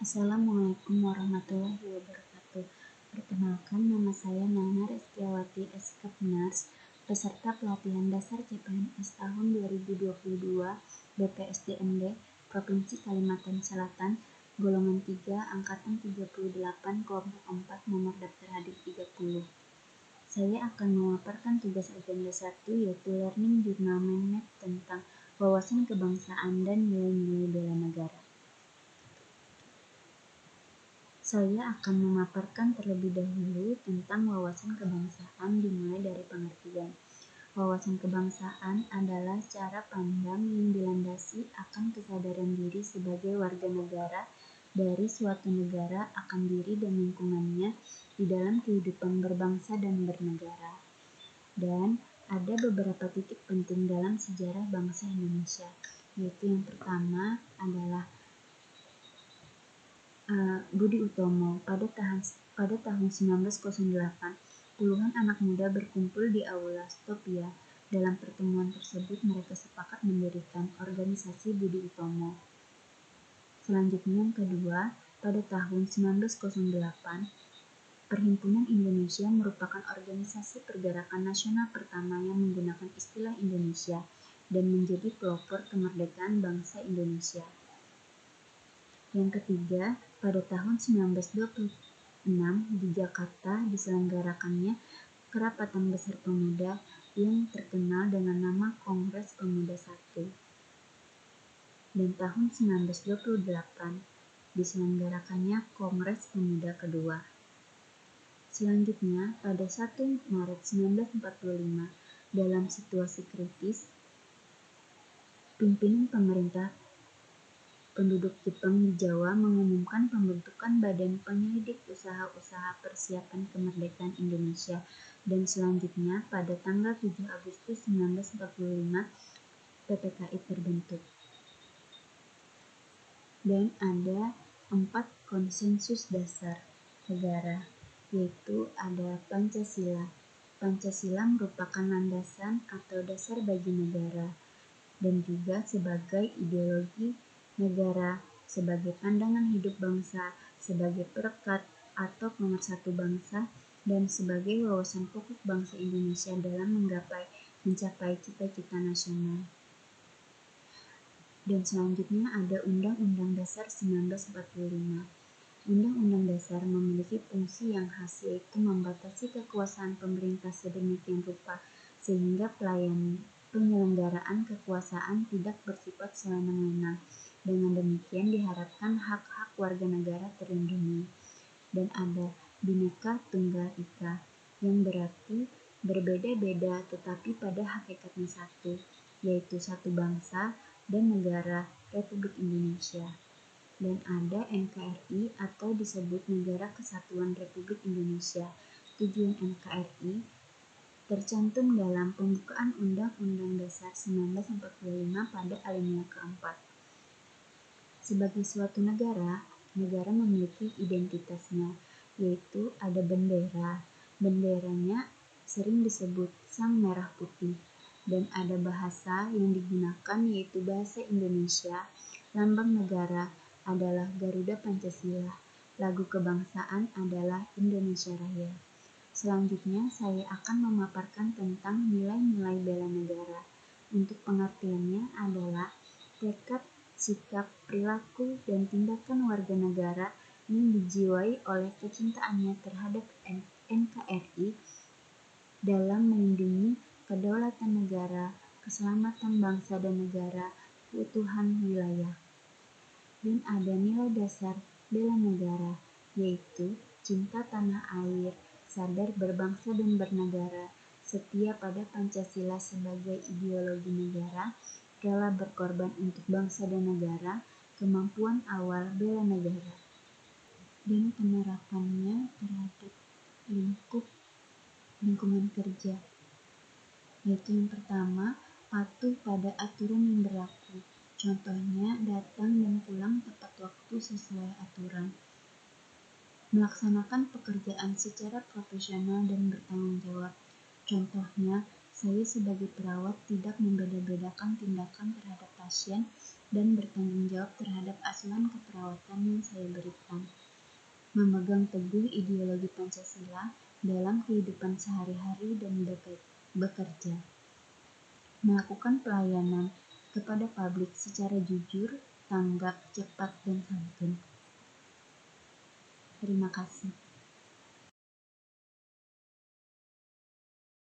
Assalamualaikum warahmatullahi wabarakatuh. Perkenalkan, nama saya Nana Restiawati S.Kapnars, peserta pelatihan dasar CPNS tahun 2022 BPSDMD Provinsi Kalimantan Selatan, golongan 3, angkatan 38, kelompok 4, nomor daftar hadir 30. Saya akan memaparkan tugas agenda 1, yaitu Learning Journal Mind Map tentang wawasan kebangsaan dan nilai-nilai bela negara. Saya akan memaparkan terlebih dahulu tentang wawasan kebangsaan dimulai dari pengertian. Wawasan kebangsaan adalah cara pandang yang dilandasi akan kesadaran diri sebagai warga negara dari suatu negara akan diri dan lingkungannya di dalam kehidupan berbangsa dan bernegara. Dan ada beberapa titik penting dalam sejarah bangsa Indonesia, yaitu yang pertama adalah Budi Utomo. Pada tahun 1908, puluhan anak muda berkumpul di Aula Stopia. Dalam pertemuan tersebut, mereka sepakat mendirikan organisasi Budi Utomo. Selanjutnya yang kedua, pada tahun 1908, Perhimpunan Indonesia merupakan organisasi pergerakan nasional pertama yang menggunakan istilah Indonesia dan menjadi pelopor kemerdekaan bangsa Indonesia. Yang ketiga, pada tahun 1926 di Jakarta diselenggarakannya Kerapatan Besar Pemuda yang terkenal dengan nama Kongres Pemuda I. Dan tahun 1928 diselenggarakannya Kongres Pemuda Kedua. Selanjutnya, pada 1 Maret 1945, dalam situasi kritis, pimpinan pemerintah penduduk Jepang di Jawa mengumumkan pembentukan Badan Penyelidik Usaha-usaha Persiapan Kemerdekaan Indonesia, dan selanjutnya pada tanggal 7 Agustus 1945 PPKI terbentuk. Dan ada 4 konsensus dasar negara, yaitu ada Pancasila. Pancasila merupakan landasan atau dasar bagi negara dan juga sebagai ideologi negara, sebagai pandangan hidup bangsa, sebagai perekat atau pemersatu bangsa, dan sebagai wawasan pokok bangsa Indonesia dalam mencapai cita-cita nasional. Dan selanjutnya ada Undang-Undang Dasar 1945. Undang-Undang Dasar memiliki fungsi yang khas, yaitu membatasi kekuasaan pemerintah sedemikian rupa sehingga penyelenggaraan kekuasaan tidak bersifat sewenang-wenang. Dengan demikian diharapkan hak-hak warga negara terlindungi. Dan ada Bhinneka Tunggal Ika, yang berarti berbeda-beda tetapi pada hakikatnya satu, yaitu satu bangsa dan negara Republik Indonesia. Dan ada NKRI atau disebut Negara Kesatuan Republik Indonesia. Tujuan NKRI tercantum dalam pembukaan Undang-Undang Dasar 1945 pada alinea keempat. Sebagai suatu negara, negara memiliki identitasnya, yaitu ada bendera. Benderanya sering disebut Sang Merah Putih, dan ada bahasa yang digunakan, yaitu bahasa Indonesia. Lambang negara adalah Garuda Pancasila. Lagu kebangsaan adalah Indonesia Raya. Selanjutnya, saya akan memaparkan tentang nilai-nilai bela negara. Untuk pengertiannya adalah tekad, sikap, perilaku, dan tindakan warga negara yang dijiwai oleh kecintaannya terhadap NKRI dalam melindungi kedaulatan negara, keselamatan bangsa dan negara, keutuhan wilayah. Dan ada nilai dasar bela negara, yaitu cinta tanah air, sadar berbangsa dan bernegara, setia pada Pancasila sebagai ideologi negara, rela berkorban untuk bangsa dan negara, kemampuan awal bela negara. Dan penerapannya terhadap lingkungan kerja, yaitu yang pertama, patuh pada aturan yang berlaku. Contohnya, datang dan pulang tepat waktu sesuai aturan. Melaksanakan pekerjaan secara profesional dan bertanggung jawab. Contohnya, saya sebagai perawat tidak membeda-bedakan tindakan terhadap pasien dan bertanggung jawab terhadap asuhan keperawatan yang saya berikan. Memegang teguh ideologi Pancasila dalam kehidupan sehari-hari dan bekerja. Melakukan pelayanan kepada publik secara jujur, tanggap, cepat, dan santun. Terima kasih.